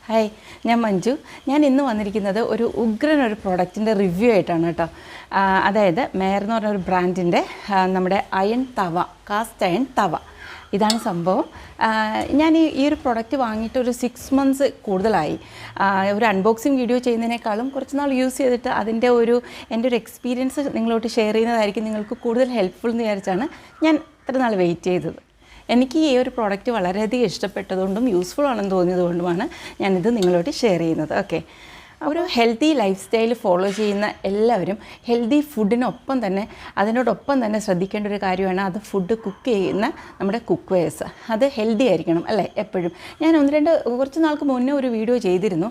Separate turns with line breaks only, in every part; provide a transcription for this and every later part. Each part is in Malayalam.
ഹായ്, ഞാൻ മഞ്ജു. ഞാൻ ഇന്ന് വന്നിരിക്കുന്നത് ഒരു പ്രോഡക്റ്റിൻ്റെ റിവ്യൂ ആയിട്ടാണ് കേട്ടോ. അതായത് മേയർ എന്ന് പറഞ്ഞ ഒരു ബ്രാൻഡിൻ്റെ നമ്മുടെ അയൺ തവ, കാസ്റ്റ് അയൺ തവ. ഇതാണ് സംഭവം. ഞാൻ ഈ ഒരു പ്രൊഡക്റ്റ് വാങ്ങിയിട്ട് ഒരു 6 months കൂടുതലായി. ഒരു അൺബോക്സിങ് വീഡിയോ ചെയ്യുന്നതിനേക്കാളും കുറച്ച് നാൾ യൂസ് ചെയ്തിട്ട് എൻ്റെ ഒരു എക്സ്പീരിയൻസ് നിങ്ങളോട്ട് ഷെയർ ചെയ്യുന്നതായിരിക്കും നിങ്ങൾക്ക് കൂടുതൽ ഹെൽപ്ഫുൾ എന്ന് വിചാരിച്ചാണ് ഞാൻ ഇത്ര നാൾ വെയിറ്റ് ചെയ്തത്. എനിക്ക് ഈ ഒരു പ്രോഡക്റ്റ് വളരെയധികം ഇഷ്ടപ്പെട്ടതുകൊണ്ടും യൂസ്ഫുൾ ആണെന്ന് തോന്നിയതുകൊണ്ടുമാണ് ഞാനിത് നിങ്ങളോട് ഷെയർ ചെയ്യുന്നത്. ഓക്കെ, ഒരു ഹെൽത്തി ലൈഫ് സ്റ്റൈൽ ഫോളോ ചെയ്യുന്ന എല്ലാവരും ഹെൽത്തി ഫുഡിനൊപ്പം തന്നെ അതിനോടൊപ്പം തന്നെ ശ്രദ്ധിക്കേണ്ട ഒരു കാര്യമാണ് അത് ഫുഡ് കുക്ക് ചെയ്യുന്ന നമ്മുടെ കുക്ക് വെയർസ്. അത് ഹെൽത്തി ആയിരിക്കണം അല്ലേ എപ്പോഴും. ഞാൻ കുറച്ച് നാൾക്ക് മുന്നേ ഒരു വീഡിയോ ചെയ്തിരുന്നു.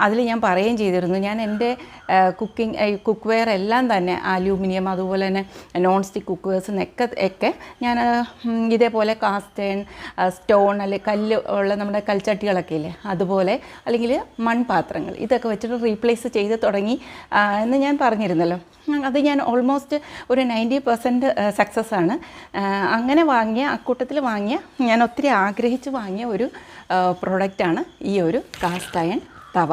അതിൽ ഞാൻ പറയുകയും ചെയ്തിരുന്നു, ഞാൻ എൻ്റെ കുക്ക് വെയർ എല്ലാം തന്നെ അലൂമിനിയം അതുപോലെ തന്നെ നോൺ സ്റ്റിക്ക് കുക്ക് വെയർസിനൊക്കെ ഞാൻ ഇതേപോലെ കാസ്റ്റ് അയൺ, സ്റ്റോൺ അല്ലെങ്കിൽ കല്ല് ഉള്ള നമ്മുടെ കൽച്ചട്ടികളൊക്കെ ഇല്ലേ അതുപോലെ, അല്ലെങ്കിൽ മൺപാത്രങ്ങൾ, ഇതൊക്കെ വെച്ചിട്ട് റീപ്ലേസ് ചെയ്ത് തുടങ്ങി എന്ന് ഞാൻ പറഞ്ഞിരുന്നല്ലോ. അത് ഞാൻ ഓൾമോസ്റ്റ് ഒരു 90% സക്സസ് ആണ്. അങ്ങനെ വാങ്ങിയ അക്കൂട്ടത്തിൽ വാങ്ങിയ ഞാൻ ഒത്തിരി ആഗ്രഹിച്ച് വാങ്ങിയ ഒരു പ്രോഡക്റ്റാണ് ഈ ഒരു കാസ്റ്റ് അയൺ തവ.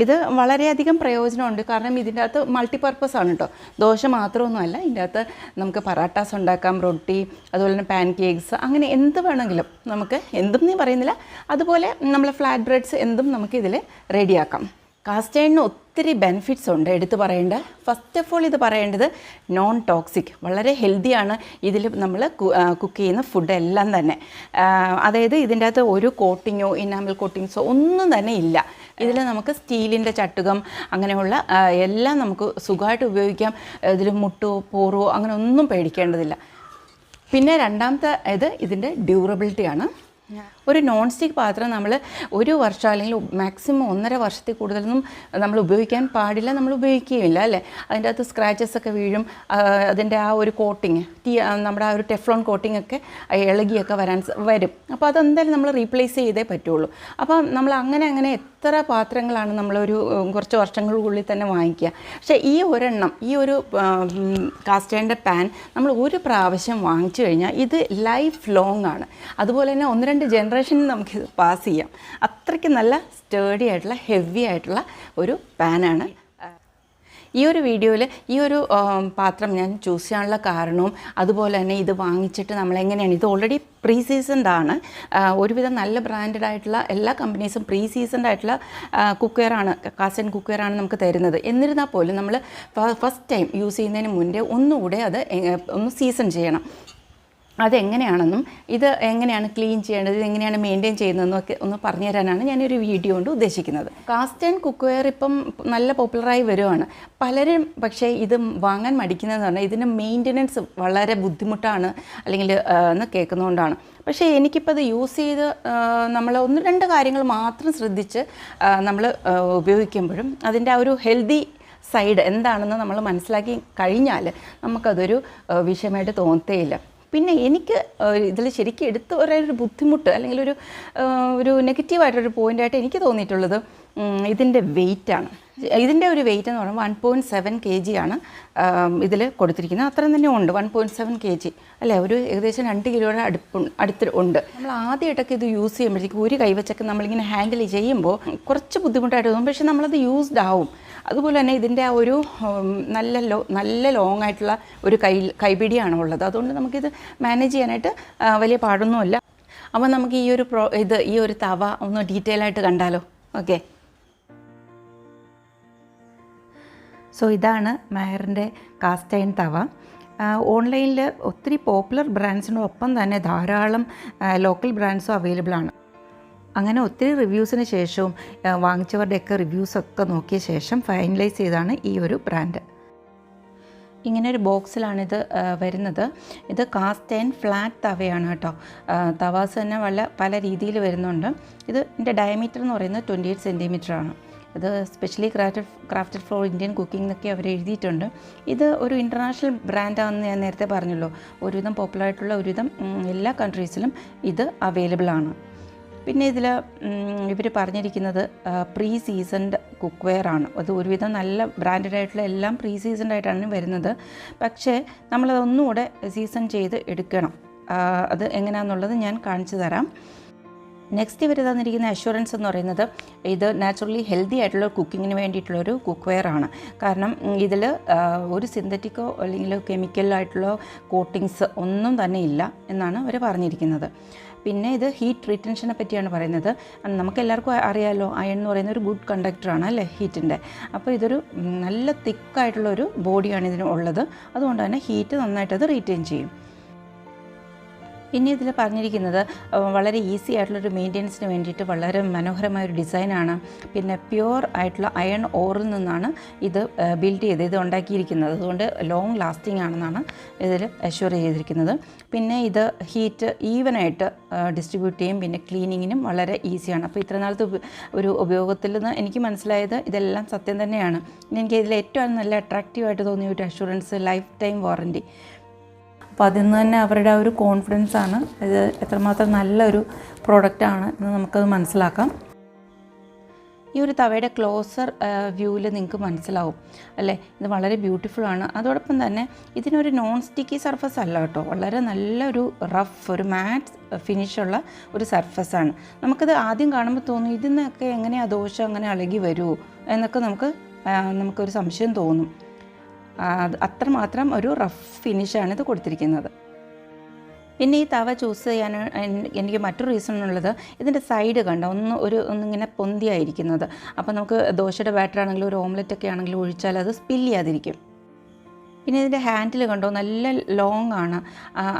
ഇത് വളരെയധികം പ്രയോജനമുണ്ട്. കാരണം ഇതിൻ്റെ അകത്ത് മൾട്ടിപർപ്പസ് ആണ് കേട്ടോ. ദോശ മാത്രമൊന്നുമല്ല, ഇതിൻ്റെ അകത്ത് നമുക്ക് പറാട്ടാസ് ഉണ്ടാക്കാം, റൊട്ടി, അതുപോലെ തന്നെ പാൻ കേക്ക്സ്, അങ്ങനെ എന്ത് വേണമെങ്കിലും നമുക്ക്, എന്തും നീ പറയുന്നില്ല, അതുപോലെ നമ്മൾ ഫ്ലാറ്റ് ബ്രെഡ്സ് എന്തും നമുക്ക് ഇതിൽ റെഡിയാക്കാം. കാസ്റ്റ് അയണിന് ഒത്തിരി ബെനിഫിറ്റ്സ് ഉണ്ട് എടുത്ത് പറയേണ്ടത്. ഫസ്റ്റ് ഓഫ് ഓൾ ഇത് പറയേണ്ടത് നോൺ ടോക്സിക്, വളരെ ഹെൽത്തിയാണ് ഇതിൽ നമ്മൾ കുക്ക് ചെയ്യുന്ന ഫുഡെല്ലാം തന്നെ. അതായത് ഇതിൻ്റെ അകത്ത് ഒരു കോട്ടിങ്ങോ ഇനാമൽ കോട്ടിങ്സോ ഒന്നും തന്നെ ഇല്ല. ഇതിൽ നമുക്ക് സ്റ്റീലിൻ്റെ ചട്ടുകം അങ്ങനെയുള്ള എല്ലാം നമുക്ക് സുഖമായിട്ട് ഉപയോഗിക്കാം. ഇതിൽ മുട്ടോ പോറോ അങ്ങനെ ഒന്നും പേടിക്കേണ്ടതില്ല. പിന്നെ രണ്ടാമത്തെ ഇതിൻ്റെ ഡ്യൂറബിലിറ്റിയാണ്. ഒരു നോൺ സ്റ്റിക്ക് പാത്രം നമ്മൾ 1 വർഷം അല്ലെങ്കിൽ മാക്സിമം 1.5 വർഷത്തിൽ കൂടുതലൊന്നും നമ്മൾ ഉപയോഗിക്കാൻ പാടില്ല, നമ്മൾ ഉപയോഗിക്കുകയില്ല അല്ലേ. അതിൻ്റെ അകത്ത് സ്ക്രാച്ചസ് ഒക്കെ വീഴും. അതിൻ്റെ ആ ഒരു കോട്ടിങ്, നമ്മുടെ ആ ഒരു ടെഫ്ലോൺ കോട്ടിംഗ് ഒക്കെ ഇളകിയൊക്കെ വരും. അപ്പോൾ അതെന്തായാലും നമ്മൾ റീപ്ലേസ് ചെയ്തേ പറ്റുള്ളൂ. അപ്പോൾ നമ്മൾ അങ്ങനെ എത്ര പാത്രങ്ങളാണ് നമ്മളൊരു കുറച്ച് വർഷങ്ങൾക്കുള്ളിൽ തന്നെ വാങ്ങിക്കുക. പക്ഷേ ഈ ഒരു കാസ്റ്റ് അയണിൻ്റെ പാൻ നമ്മൾ ഒരു പ്രാവശ്യം വാങ്ങിച്ചു കഴിഞ്ഞാൽ ഇത് ലൈഫ് ലോങ് ആണ്. അതുപോലെ തന്നെ 1-2 ജനറേഷനിൽ നമുക്ക് പാസ് ചെയ്യാം. അത്രയ്ക്ക് നല്ല സ്റ്റേഡി ആയിട്ടുള്ള ഹെവി ആയിട്ടുള്ള ഒരു പാനാണ്. ഈ ഒരു വീഡിയോയിൽ ഈ ഒരു പാത്രം ഞാൻ ചൂസ് ചെയ്യാനുള്ള കാരണവും അതുപോലെ തന്നെ ഇത് വാങ്ങിച്ചിട്ട് നമ്മളെങ്ങനെയാണ്, ഇത് ഓൾറെഡി പ്രീ സീസൺഡ് ആണ്. ഒരുവിധം നല്ല ബ്രാൻഡഡ് ആയിട്ടുള്ള എല്ലാ കമ്പനീസും പ്രീ സീസൺഡ് ആയിട്ടുള്ള കുക്ക്വെയറാണ്, കാസ്റ്റ് അയൺ കുക്ക്വെയറാണ് നമുക്ക് തരുന്നത്. എന്നിരുന്നാൽ പോലും നമ്മൾ ഫസ്റ്റ് ടൈം യൂസ് ചെയ്യുന്നതിന് മുന്നേ ഒന്നുകൂടെ അത് ഒന്ന് സീസൺ ചെയ്യണം. അതെങ്ങനെയാണെന്നും ഇത് എങ്ങനെയാണ് ക്ലീൻ ചെയ്യേണ്ടത്, ഇത് എങ്ങനെയാണ് മെയിൻറ്റെയിൻ ചെയ്യുന്നതെന്നൊക്കെ ഒന്ന് പറഞ്ഞു തരാനാണ് ഞാനൊരു വീഡിയോ കൊണ്ട് ഉദ്ദേശിക്കുന്നത്. കാസ്റ്റ് അയൺ കുക്ക്വെയർ ഇപ്പം നല്ല പോപ്പുലറായി വരുവാണ്. പലരും പക്ഷേ ഇത് വാങ്ങാൻ മടിക്കുന്നതെന്ന് പറഞ്ഞാൽ ഇതിൻ്റെ മെയിൻ്റെനൻസ് വളരെ ബുദ്ധിമുട്ടാണ് അല്ലെങ്കിൽ എന്ന് കേൾക്കുന്നതുകൊണ്ടാണ്. പക്ഷേ എനിക്കിപ്പോൾ അത് യൂസ് ചെയ്ത് നമ്മൾ 1-2 കാര്യങ്ങൾ മാത്രം ശ്രദ്ധിച്ച് നമ്മൾ ഉപയോഗിക്കുമ്പോഴും അതിൻ്റെ ആ ഒരു ഹെൽത്തി സൈഡ് എന്താണെന്ന് നമ്മൾ മനസ്സിലാക്കി കഴിഞ്ഞാൽ നമുക്കതൊരു വിഷയമായിട്ട് തോന്നത്തേയില്ല. പിന്നെ എനിക്ക് ഇതിൽ ശരിക്കും എടുത്ത് ഒരു ബുദ്ധിമുട്ട് അല്ലെങ്കിൽ ഒരു നെഗറ്റീവായിട്ടൊരു പോയിൻ്റായിട്ട് എനിക്ക് തോന്നിയിട്ടുള്ളത് ഇതിൻ്റെ വെയിറ്റാണ്. ഇതിൻ്റെ ഒരു വെയിറ്റ് എന്ന് പറയുമ്പോൾ 1.7 kg ആണ് ഇതിൽ കൊടുത്തിരിക്കുന്നത്. അത്രയും തന്നെ ഉണ്ട്, 1.7 kg അല്ലേ, ഒരു ഏകദേശം 2 കിലോയുടെ അടുത്ത് ഉണ്ട്. നമ്മൾ ആദ്യമായിട്ടൊക്കെ ഇത് യൂസ് ചെയ്യുമ്പോഴത്തേക്ക് ഒരു കൈവച്ചൊക്കെ നമ്മളിങ്ങനെ ഹാൻഡിൽ ചെയ്യുമ്പോൾ കുറച്ച് ബുദ്ധിമുട്ടായിട്ട് തോന്നും. പക്ഷേ നമ്മളത് യൂസ്ഡ് ആവും. അതുപോലെ തന്നെ ഇതിൻ്റെ ആ ഒരു നല്ല ലോങ് ആയിട്ടുള്ള ഒരു കൈപിടിയാണ് ഉള്ളത്. അതുകൊണ്ട് നമുക്കിത് മാനേജ് ചെയ്യാനായിട്ട് വലിയ പാടൊന്നുമില്ല. അപ്പോൾ നമുക്ക് ഈ ഒരു തവ ഒന്ന് ഡീറ്റെയിൽ ആയിട്ട് കണ്ടാലോ. ഓക്കെ, സോ ഇതാണ് മേയറിൻ്റെ കാസ്റ്റ് അയൺ തവ. ഓൺലൈനിൽ ഒത്തിരി പോപ്പുലർ ബ്രാൻഡ്സിനൊപ്പം തന്നെ ധാരാളം ലോക്കൽ ബ്രാൻഡ്സും അവൈലബിൾ ആണ്. അങ്ങനെ ഒത്തിരി റിവ്യൂസിന് ശേഷവും വാങ്ങിച്ചവരുടെയൊക്കെ റിവ്യൂസൊക്കെ നോക്കിയ ശേഷം ഫൈനലൈസ് ചെയ്താണ് ഈ ഒരു ബ്രാൻഡ്. ഇങ്ങനെ ഒരു ബോക്സിലാണിത് വരുന്നത്. ഇത് കാസ്റ്റ് അയൺ ഫ്ലാറ്റ് തവയാണ് കേട്ടോ. തവാസ് തന്നെ പല രീതിയിൽ വരുന്നുണ്ട്. ഇതിൻ്റെ ഡയമീറ്റർ എന്ന് പറയുന്നത് 28 cm ആണ്. ഇത് specially crafted for Indian cooking എന്നൊക്കെ അവർ എഴുതിയിട്ടുണ്ട്. ഇത് ഒരു ഇൻ്റർനാഷണൽ ബ്രാൻഡാണെന്ന് ഞാൻ നേരത്തെ പറഞ്ഞല്ലോ. ഒരുവിധം പോപ്പുലറായിട്ടുള്ള ഒരുവിധം എല്ലാ കൺട്രീസിലും ഇത് അവൈലബിൾ ആണ്. പിന്നെ ഇതിൽ ഇവർ പറഞ്ഞിരിക്കുന്നത് പ്രീ സീസൺഡ് കുക്ക്വെയർ ആണ്. അത് ഒരുവിധം നല്ല ബ്രാൻഡഡ് ആയിട്ടുള്ള എല്ലാം പ്രീ സീസൺഡ് ആയിട്ടാണ് വരുന്നത്. പക്ഷേ നമ്മളതൊന്നുകൂടെ സീസൺ ചെയ്ത് എടുക്കണം. അത് എങ്ങനെയാണെന്നുള്ളത് ഞാൻ കാണിച്ചു തരാം. നെക്സ്റ്റ് ഇവർ തന്നിരിക്കുന്ന അഷ്വറൻസ് എന്ന് പറയുന്നത് ഇത് നാച്ചുറലി ഹെൽത്തി ആയിട്ടുള്ള കുക്കിങ്ങിന് വേണ്ടിയിട്ടുള്ളൊരു കുക്ക് വെയർ ആണ്. കാരണം ഇതിൽ ഒരു സിന്തറ്റിക്കോ അല്ലെങ്കിൽ കെമിക്കലായിട്ടുള്ള കോട്ടിങ്സ് ഒന്നും തന്നെ ഇല്ല എന്നാണ് അവർ പറഞ്ഞിരിക്കുന്നത്. പിന്നെ ഇത് ഹീറ്റ് റിറ്റൻഷനെ പറ്റിയാണ് പറയുന്നത്. നമുക്കെല്ലാവർക്കും അറിയാമല്ലോ, അയൺ എന്ന് പറയുന്ന ഒരു ഗുഡ് കണ്ടക്ടറാണ് അല്ലേ ഹീറ്റിൻ്റെ. അപ്പോൾ ഇതൊരു നല്ല തിക്കായിട്ടുള്ളൊരു ബോഡിയാണ് ഇതിന് ഉള്ളത്. അതുകൊണ്ട് തന്നെ ഹീറ്റ് നന്നായിട്ടത് റീറ്റെയിൻ ചെയ്യും. പിന്നെ ഇതിൽ പറഞ്ഞിരിക്കുന്നത് വളരെ ഈസി ആയിട്ടുള്ളൊരു മെയിൻ്റെനൻസിന് വേണ്ടിയിട്ട് വളരെ മനോഹരമായൊരു ഡിസൈനാണ്. പിന്നെ പ്യുവർ ആയിട്ടുള്ള അയൺ ഓറിൽ നിന്നാണ് ഇത് ബിൽഡ് ചെയ്ത് ഇത് ഉണ്ടാക്കിയിരിക്കുന്നത്. അതുകൊണ്ട് ലോങ് ലാസ്റ്റിംഗ് ആണെന്നാണ് ഇതിൽ അഷ്യൂർ ചെയ്തിരിക്കുന്നത്. പിന്നെ ഇത് ഹീറ്റ് ഈവനായിട്ട് ഡിസ്ട്രിബ്യൂട്ട് ചെയ്യും. പിന്നെ ക്ലീനിങ്ങിനും വളരെ ഈസിയാണ്. അപ്പോൾ ഇത്ര നാളത്തെ ഒരു ഉപയോഗത്തിൽ നിന്ന് എനിക്ക് മനസ്സിലായത് ഇതെല്ലാം സത്യം തന്നെയാണ്. എനിക്ക് ഇതിൽ ഏറ്റവും നല്ല അട്രാക്റ്റീവായിട്ട് തോന്നിയ ഒരു അഷ്യൂറൻസ് ലൈഫ് ടൈം വാറൻറ്റി. അപ്പോൾ അതിൽ നിന്ന് തന്നെ അവരുടെ ആ ഒരു കോൺഫിഡൻസാണ് ഇത് എത്രമാത്രം നല്ലൊരു പ്രോഡക്റ്റാണ് എന്ന് നമുക്കത് മനസ്സിലാക്കാം. ഈ ഒരു തവയുടെ ക്ലോസർ വ്യൂവിൽ നിങ്ങൾക്ക് മനസ്സിലാവും അല്ലേ, ഇത് വളരെ ബ്യൂട്ടിഫുള്ളാണ്. അതോടൊപ്പം തന്നെ ഇതിനൊരു നോൺ സ്റ്റിക്കി സർഫസ് അല്ല കേട്ടോ, വളരെ നല്ലൊരു റഫ് ഒരു മാറ്റ് ഫിനിഷുള്ള ഒരു സർഫസാണ്. നമുക്കത് ആദ്യം കാണുമ്പോൾ തോന്നും ഇതിൽ നിന്നൊക്കെ എങ്ങനെയാണ് ദോശ അങ്ങനെ ഇളകി വരുമോ എന്നൊക്കെ നമുക്കൊരു സംശയം തോന്നും. അത്രമാത്രം ഒരു റഫ് ഫിനിഷാണ് ഇത് കൊടുത്തിരിക്കുന്നത്. പിന്നെ ഈ തവ ചൂസ് ചെയ്യാൻ എനിക്ക് മറ്റൊരു റീസൺ ഉള്ളത് ഇതിൻ്റെ സൈഡ് കണ്ട ഒന്നിങ്ങനെ പൊന്തിയായിരിക്കുന്നത്. അപ്പോൾ നമുക്ക് ദോശയുടെ ബാറ്റർ ആണെങ്കിലും ഒരു ഓംലെറ്റൊക്കെ ആണെങ്കിലും ഒഴിച്ചാൽ അത് സ്പിൽ ചെയ്യാതിരിക്കും. പിന്നെ ഇതിൻ്റെ ഹാൻഡിൽ കണ്ടോ നല്ല ലോങ് ആണ്.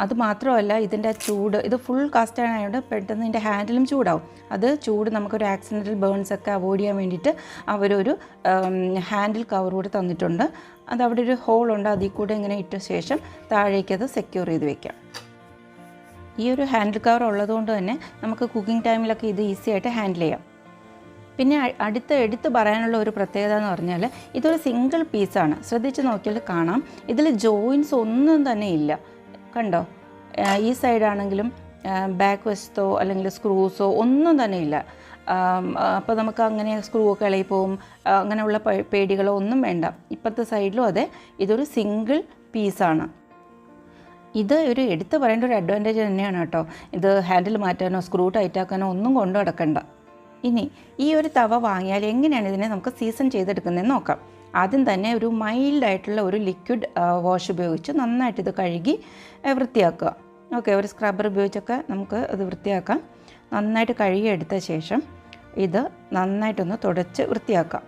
അതുമാത്രമല്ല ഇതിൻ്റെ ചൂട്, ഇത് ഫുൾ കാസ്റ്റ് ആയതുകൊണ്ട് പെട്ടെന്ന് ഇതിൻ്റെ ഹാൻഡിലും ചൂടാവും. അത് ചൂട് നമുക്കൊരു ആക്സിഡൻ്റൽ ബേൺസൊക്കെ അവോയ്ഡ് ചെയ്യാൻ വേണ്ടിയിട്ട് അവരൊരു ഹാൻഡിൽ കവർ കൂടെ തന്നിട്ടുണ്ട്. അതവിടെ ഒരു ഹോളുണ്ട്, അതിൽ കൂടെ ഇങ്ങനെ ഇട്ട ശേഷം താഴേക്കത് സെക്യൂർ ചെയ്ത് വയ്ക്കാം. ഈ ഒരു ഹാൻഡിൽ കവർ ഉള്ളതുകൊണ്ട് തന്നെ നമുക്ക് കുക്കിംഗ് ടൈമിലൊക്കെ ഇത് ഈസി ആയിട്ട് ഹാൻഡിൽ ചെയ്യാം. പിന്നെ എടുത്ത് പറയാനുള്ള ഒരു പ്രത്യേകത എന്ന് പറഞ്ഞാൽ ഇതൊരു സിംഗിൾ പീസാണ്. ശ്രദ്ധിച്ച് നോക്കിയാൽ കാണാം ഇതിൽ ജോയിൻസ് ഒന്നും തന്നെ ഇല്ല. കണ്ടോ, ഈ സൈഡാണെങ്കിലും ബാക്ക് വശത്തോ അല്ലെങ്കിൽ സ്ക്രൂസോ ഒന്നും തന്നെ ഇല്ല. അപ്പോൾ നമുക്ക് അങ്ങനെ സ്ക്രൂ ഒക്കെ ഇളകി പോവും, അങ്ങനെയുള്ള പേടികളോ ഒന്നും വേണ്ട. ഇപ്പോഴത്തെ സൈഡിലും അതെ, ഇതൊരു സിംഗിൾ പീസാണ്. ഇത് ഒരു എടുത്ത് പറയേണ്ട ഒരു അഡ്വാൻറ്റേജ് തന്നെയാണ് കേട്ടോ. ഇത് ഹാൻഡിൽ മാറ്റാനോ സ്ക്രൂ ടൈറ്റാക്കാനോ ഒന്നും കൊണ്ടു നടക്കണ്ട. ഇനി ഈ ഒരു തവ വാങ്ങിയാൽ എങ്ങനെയാണ് ഇതിനെ നമുക്ക് സീസൺ ചെയ്തെടുക്കുന്നതെന്ന് നോക്കാം. ആദ്യം തന്നെ ഒരു മൈൽഡായിട്ടുള്ള ഒരു ലിക്വിഡ് വാഷ് ഉപയോഗിച്ച് നന്നായിട്ട് ഇത് കഴുകി വൃത്തിയാക്കുക. ഓക്കെ, ഒരു സ്ക്രബ്ബർ ഉപയോഗിച്ചൊക്കെ നമുക്ക് ഇത് വൃത്തിയാക്കാം. നന്നായിട്ട് കഴുകിയെടുത്ത ശേഷം ഇത് നന്നായിട്ടൊന്ന് തുടച്ച് വൃത്തിയാക്കാം.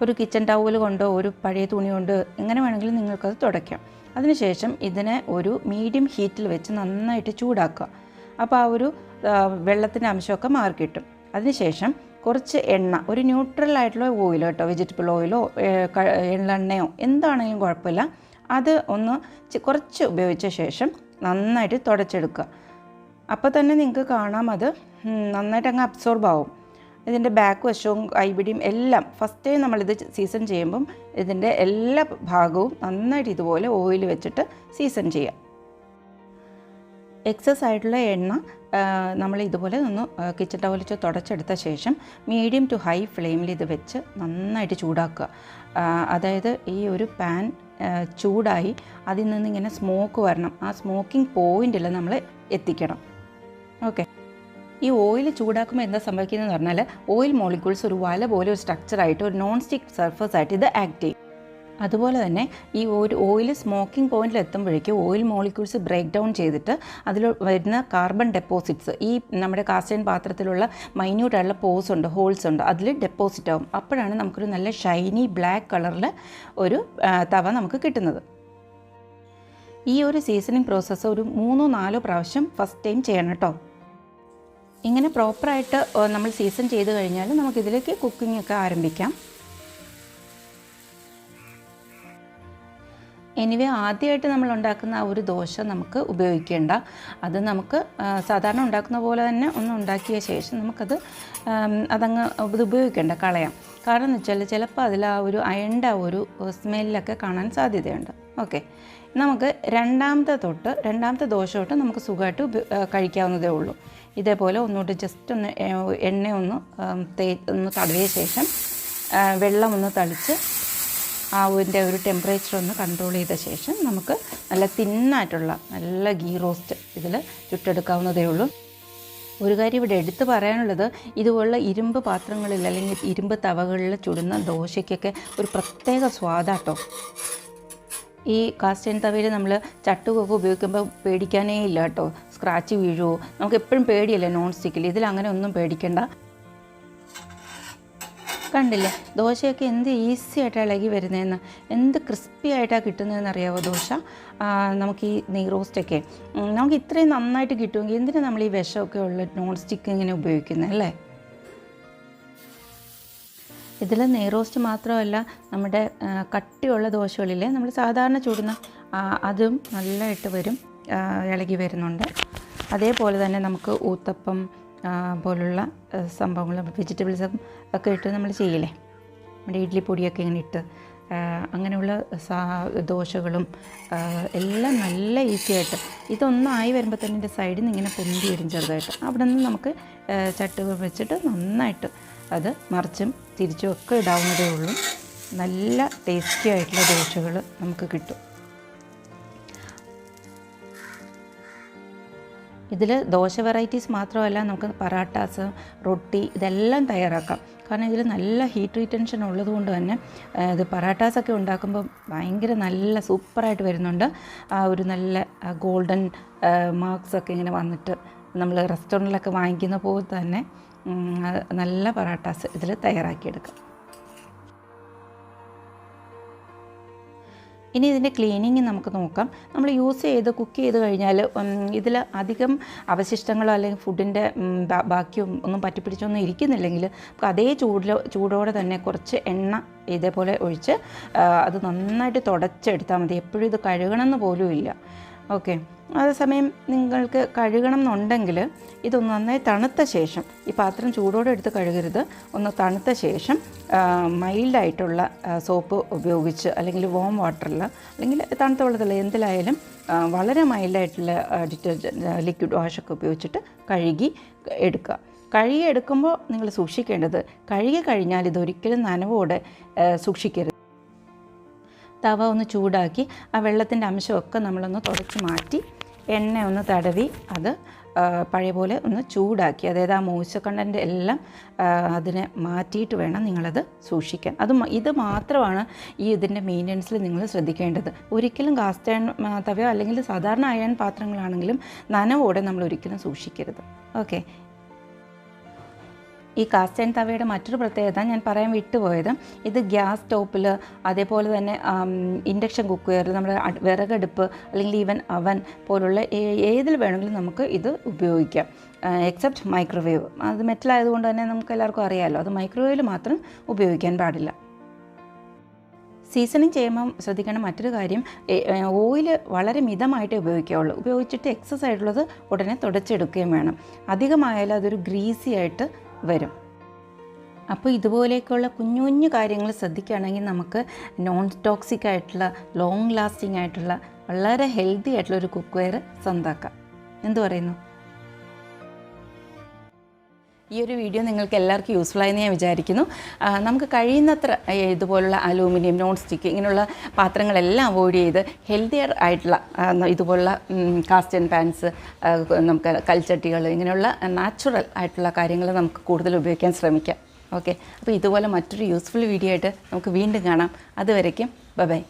ഒരു കിച്ചൺ ടവൽ കൊണ്ടോ ഒരു പഴയ തുണി കൊണ്ടോ എങ്ങനെ വേണമെങ്കിലും നിങ്ങൾക്കത് തുടയ്ക്കാം. അതിനുശേഷം ഇതിനെ ഒരു മീഡിയം ഹീറ്റിൽ വെച്ച് നന്നായിട്ട് ചൂടാക്കുക. അപ്പോൾ ആ ഒരു വെള്ളത്തിൻ്റെ അംശമൊക്കെ മാറി കിട്ടും. അതിനുശേഷം കുറച്ച് എണ്ണ, ഒരു ന്യൂട്രൽ ആയിട്ടുള്ള ഓയിലോ കേട്ടോ, വെജിറ്റബിൾ ഓയിലോ എള്ളെണ്ണയോ എന്താണെങ്കിലും കുഴപ്പമില്ല, അത് ഒന്ന് കുറച്ച് ഉപയോഗിച്ച ശേഷം നന്നായിട്ട് തുടച്ചെടുക്കുക. അപ്പോൾ തന്നെ നിങ്ങൾക്ക് കാണാം അത് നന്നായിട്ട് അങ്ങ് അബ്സോർബ് ആവും. ഇതിൻ്റെ ബാക്ക് വശവും കൈപിടിയും എല്ലാം ഫസ്റ്റ് ടൈം നമ്മളിത് സീസൺ ചെയ്യുമ്പം ഇതിൻ്റെ എല്ലാ ഭാഗവും നന്നായിട്ട് ഇതുപോലെ ഓയിൽ വെച്ചിട്ട് സീസൺ ചെയ്യാം. എക്സസ് ആയിട്ടുള്ള എണ്ണ നമ്മൾ ഇതുപോലെ ഒന്ന് കിച്ചൺ ടവൽ വെച്ച് തുടച്ചെടുത്ത ശേഷം മീഡിയം ടു ഹൈ ഫ്ലെയിമിൽ ഇത് വെച്ച് നന്നായിട്ട് ചൂടാക്കുക. അതായത് ഈ ഒരു പാൻ ചൂടായി അതിൽ നിന്ന് ഇങ്ങനെ സ്മോക്ക് വരണം. ആ സ്മോക്കിംഗ് പോയിന്റിൽ നമ്മൾ എത്തിക്കണം. ഓക്കെ, ഈ ഓയിൽ ചൂടാക്കുമ്പോൾ എന്താ സംഭവിക്കുന്നതെന്ന് പറഞ്ഞാൽ ഓയിൽ മോളിക്യൂൾസ് ഒരു വല പോലെ ഒരു സ്ട്രക്ചറായിട്ട് ഒരു നോൺ സ്റ്റിക്ക് സർഫസ് ആയിട്ട് ഇത് ആക്ട് ചെയ്യും. അതുപോലെ തന്നെ ഈ ഒരു ഓയിൽ സ്മോക്കിംഗ് പോയിന്റിൽ എത്തുമ്പോഴേക്കും ഓയിൽ മോളിക്യൂൾസ് ബ്രേക്ക് ഡൗൺ ചെയ്തിട്ട് അതിൽ വരുന്ന കാർബൺ ഡെപ്പോസിറ്റ്സ് ഈ നമ്മുടെ കാസ്റ്റൈൻ പാത്രത്തിലുള്ള മൈന്യൂട്ടായിട്ടുള്ള പോസ് ഉണ്ട്, ഹോൾസ് ഉണ്ട്, അതിൽ ഡെപ്പോസിറ്റ് ആവും. അപ്പോഴാണ് നമുക്കൊരു നല്ല ഷൈനി ബ്ലാക്ക് കളറിൽ ഒരു തവ നമുക്ക് കിട്ടുന്നത്. ഈ ഒരു സീസണിങ് പ്രോസസ്സ് ഒരു 3-4 പ്രാവശ്യം ഫസ്റ്റ് ടൈം ചെയ്യണം കേട്ടോ. ഇങ്ങനെ പ്രോപ്പറായിട്ട് നമ്മൾ സീസൺ ചെയ്ത് കഴിഞ്ഞാൽ നമുക്കിതിലേക്ക് കുക്കിംഗ് ഒക്കെ ആരംഭിക്കാം. എനിവേ ആദ്യമായിട്ട് നമ്മൾ ഉണ്ടാക്കുന്ന ആ ഒരു ദോശ നമുക്ക് ഉപയോഗിക്കേണ്ട. അത് നമുക്ക് സാധാരണ ഉണ്ടാക്കുന്ന പോലെ തന്നെ ഒന്ന് ഉണ്ടാക്കിയ ശേഷം നമുക്കത് ഇത് ഉപയോഗിക്കേണ്ട, കളയാം. കാരണം എന്ന് വെച്ചാൽ ചിലപ്പോൾ അതിൽ ആ ഒരു അയണിൻ്റെ ആ ഒരു സ്മെല്ലൊക്കെ കാണാൻ സാധ്യതയുണ്ട്. ഓക്കെ, നമുക്ക് രണ്ടാമത്തെ ദോശ തൊട്ട് നമുക്ക് സുഖമായിട്ട് കഴിക്കാവുന്നതേ ഉള്ളൂ. ഇതേപോലെ ഒന്നുകൂടി ജസ്റ്റ് ഒന്ന് എണ്ണ ഒന്ന് തടവിയ ശേഷം വെള്ളം ഒന്ന് തളിച്ച് അതിൻ്റെ ഒരു ടെമ്പറേച്ചർ ഒന്ന് കൺട്രോൾ ചെയ്ത ശേഷം നമുക്ക് നല്ല തിന്നായിട്ടുള്ള നല്ല ഗീ റോസ്റ്റ് ഇതിൽ ചുട്ടെടുക്കാവുന്നതേ ഉള്ളൂ. ഒരു കാര്യം ഇവിടെ എടുത്ത് പറയാനുള്ളത്, ഇതുപോലുള്ള ഇരുമ്പ് പാത്രങ്ങളിൽ അല്ലെങ്കിൽ ഇരുമ്പ് തവകളിൽ ചുടുന്ന ദോശയ്ക്കൊക്കെ ഒരു പ്രത്യേക സ്വാദാട്ടോ. ഈ കാസ്റ്റ് അയൺ തവയിൽ നമ്മൾ ചട്ടുകൊക്കെ ഉപയോഗിക്കുമ്പോൾ പേടിക്കാനേ ഇല്ല കേട്ടോ. സ്ക്രാച്ച് വീഴുമോ, നമുക്ക് എപ്പോഴും പേടിയല്ലേ നോൺ സ്റ്റിക്കിൽ. ഇതിലങ്ങനെ ഒന്നും പേടിക്കണ്ട. കണ്ടില്ലേ ദോശയൊക്കെ എന്ത് ഈസി ആയിട്ടാണ് ഇളകി വരുന്നതെന്ന്, എന്ത് ക്രിസ്പി ആയിട്ടാണ് കിട്ടുന്നതെന്ന് അറിയാമോ ദോശ. നമുക്ക് ഈ നെയ് റോസ്റ്റൊക്കെ നമുക്ക് ഇത്രയും നന്നായിട്ട് കിട്ടുമെങ്കിൽ എന്തിനാണ് നമ്മൾ ഈ വിഷമൊക്കെ ഉള്ള നോൺ സ്റ്റിക്ക് ഇങ്ങനെ ഉപയോഗിക്കുന്നത് അല്ലേ. ഇതിൽ നെയ് റോസ്റ്റ് മാത്രമല്ല, നമ്മുടെ കട്ടിയുള്ള ദോശകളില്ലേ നമ്മൾ സാധാരണ ചൂടുന്ന അതും നല്ലതായിട്ട് വരും, ഇളകി വരുന്നുണ്ട്. അതേപോലെ തന്നെ നമുക്ക് ഊത്തപ്പം പോലുള്ള സംഭവങ്ങൾ വെജിറ്റബിൾസും ഒക്കെ ഇട്ട് നമ്മൾ ചെയ്യില്ലേ, നമ്മുടെ ഇഡ്ഡലി പൊടിയൊക്കെ ഇങ്ങനെ ഇട്ട് അങ്ങനെയുള്ള ദോശകളും എല്ലാം നല്ല ഈസി ആയിട്ട് ഇതൊന്നായി വരുമ്പോൾ തന്നെ ഇതിൻ്റെ സൈഡിൽ നിന്ന് ഇങ്ങനെ പൊന്തി വരും ചെറുതായിട്ട്. അവിടെ നിന്ന് നമുക്ക് ചട്ടുക വെച്ചിട്ട് നന്നായിട്ട് അത് മറിച്ചും തിരിച്ചും ഒക്കെ ഇടാവുന്നതേ ഉള്ളൂ. നല്ല ടേസ്റ്റി ആയിട്ടുള്ള ദോശകൾ നമുക്ക് കിട്ടും. ഇതിൽ ദോശ വെറൈറ്റീസ് മാത്രമല്ല, നമുക്ക് പറാട്ടാസ്, റൊട്ടി ഇതെല്ലാം തയ്യാറാക്കാം. കാരണം ഇതിൽ നല്ല ഹീറ്റ് റീറ്റൻഷൻ ഉള്ളതുകൊണ്ട് തന്നെ ഇത് പറാട്ടാസൊക്കെ ഉണ്ടാക്കുമ്പോൾ ഭയങ്കര നല്ല സൂപ്പറായിട്ട് വരുന്നുണ്ട്. ഒരു നല്ല ഗോൾഡൻ മാർക്സൊക്കെ ഇങ്ങനെ വന്നിട്ട് നമ്മൾ റെസ്റ്റോറൻറ്റിലൊക്കെ വാങ്ങിക്കുന്ന പോലെ തന്നെ നല്ല പറാട്ടാസ് ഇതിൽ തയ്യാറാക്കിയെടുക്കാം. ഇനി ഇതിൻ്റെ ക്ലീനിങ് നമുക്ക് നോക്കാം. നമ്മൾ യൂസ് ചെയ്ത് കുക്ക് ചെയ്ത് കഴിഞ്ഞാൽ ഇതിൽ അധികം അവശിഷ്ടങ്ങളോ അല്ലെങ്കിൽ ഫുഡിൻ്റെ ബാക്കിയും ഒന്നും പറ്റിപ്പിടിച്ചൊന്നും ഇരിക്കുന്നില്ലെങ്കിൽ നമുക്ക് അതേ ചൂടോടെ തന്നെ കുറച്ച് എണ്ണ ഇതേപോലെ ഒഴിച്ച് അത് നന്നായിട്ട് തുടച്ചെടുത്താൽ മതി. എപ്പോഴും ഇത് കഴുകണമെന്ന് പോലും ഇല്ല. ഓക്കെ, അതേസമയം നിങ്ങൾക്ക് കഴുകണം എന്നുണ്ടെങ്കിൽ ഇതൊന്ന് നന്നായി തണുത്ത ശേഷം, ഈ പാത്രം ചൂടോടെ എടുത്ത് കഴുകരുത്, ഒന്ന് തണുത്ത ശേഷം മൈൽഡായിട്ടുള്ള സോപ്പ് ഉപയോഗിച്ച് അല്ലെങ്കിൽ വാം വാട്ടറിൽ അല്ലെങ്കിൽ തണുത്ത വെള്ളത്തിൽ എന്തിലായാലും വളരെ മൈൽഡായിട്ടുള്ള ലിക്വിഡ് വാഷൊക്കെ ഉപയോഗിച്ചിട്ട് കഴുകി എടുക്കുക. കഴുകി എടുക്കുമ്പോൾ നിങ്ങൾ സൂക്ഷിക്കേണ്ടത്, കഴുകി കഴിഞ്ഞാൽ ഇതൊരിക്കലും നനവോടെ സൂക്ഷിക്കരുത്. തവ ഒന്ന് ചൂടാക്കി ആ വെള്ളത്തിൻ്റെ അംശമൊക്കെ നമ്മളൊന്ന് തുടച്ച് മാറ്റി എണ്ണ ഒന്ന് തടവി അത് പഴയ പോലെ ഒന്ന് ചൂടാക്കി, അതായത് ആ മോയ്സ്ചർ കണ്ടൻറ്റ് എല്ലാം അതിനെ മാറ്റിയിട്ട് വേണം നിങ്ങളത് സൂക്ഷിക്കാൻ. ഇത് മാത്രമാണ് ഇതിൻ്റെ മെയിൻ്റനൻസിൽ നിങ്ങൾ ശ്രദ്ധിക്കേണ്ടത്. ഒരിക്കലും കാസ്റ്റ് അയൺ തവയോ അല്ലെങ്കിൽ സാധാരണ അയൺ പാത്രങ്ങളാണെങ്കിലും നനവോടെ നമ്മൾ ഒരിക്കലും സൂക്ഷിക്കരുത്. ഓക്കെ, ഈ കാസ്റ്റ് അയൺ തവയുടെ മറ്റൊരു പ്രത്യേകത ഞാൻ പറയാൻ വിട്ടുപോയത്, ഇത് ഗ്യാസ് സ്റ്റോപ്പിൽ അതേപോലെ തന്നെ ഇൻഡക്ഷൻ കുക്കറിൽ നമ്മുടെ വിറകടുപ്പ് അല്ലെങ്കിൽ ഈവൻ അവൻ പോലുള്ള ഏതിൽ വേണമെങ്കിലും നമുക്ക് ഇത് ഉപയോഗിക്കാം. Except microwave. അത് മെറ്റലായതുകൊണ്ട് തന്നെ നമുക്ക് എല്ലാവർക്കും അറിയാമല്ലോ, അത് മൈക്രോവേവിൽ മാത്രം ഉപയോഗിക്കാൻ പാടില്ല. സീസണിങ് ചെയ്യുമ്പം ശ്രദ്ധിക്കേണ്ട മറ്റൊരു കാര്യം, ഓയിൽ വളരെ മിതമായിട്ടേ ഉപയോഗിക്കുകയുള്ളൂ. ഉപയോഗിച്ചിട്ട് എക്സസ് ആയിട്ടുള്ളത് ഉടനെ തുടച്ചെടുക്കുകയും വേണം. അധികമായാലും അതൊരു ഗ്രീസി ആയിട്ട് വരും. അപ്പോൾ ഇതുപോലെയൊക്കെയുള്ള കുഞ്ഞു കുഞ്ഞു കാര്യങ്ങൾ ശ്രദ്ധിക്കുകയാണെങ്കിൽ നമുക്ക് നോൺ ടോക്സിക് ആയിട്ടുള്ള ലോങ് ലാസ്റ്റിംഗ് ആയിട്ടുള്ള വളരെ ഹെൽത്തി ആയിട്ടുള്ള ഒരു കുക്ക് വെയർ സ്വന്തമാക്കാം. എന്തു പറയുന്നു? ഈ ഒരു വീഡിയോ നിങ്ങൾക്ക് എല്ലാവർക്കും യൂസ്ഫുള്ളായെന്ന് ഞാൻ വിചാരിക്കുന്നു. നമുക്ക് കഴിയുന്നത്ര ഇതുപോലുള്ള അലൂമിനിയം, നോൺ സ്റ്റിക്ക് ഇങ്ങനെയുള്ള പാത്രങ്ങളെല്ലാം അവോയ്ഡ് ചെയ്ത് ഹെൽത്തിയർ ആയിട്ടുള്ള ഇതുപോലുള്ള കാസ്റ്റ് ആൻഡ് പാൻസ്, നമുക്ക് കൽച്ചട്ടികൾ, ഇങ്ങനെയുള്ള നാച്ചുറൽ ആയിട്ടുള്ള കാര്യങ്ങൾ നമുക്ക് കൂടുതൽ ഉപയോഗിക്കാൻ ശ്രമിക്കാം. ഓക്കെ, അപ്പോൾ ഇതുപോലെ മറ്റൊരു യൂസ്ഫുൾ വീഡിയോ ആയിട്ട് നമുക്ക് വീണ്ടും കാണാം. അതുവരയ്ക്കും ബൈ.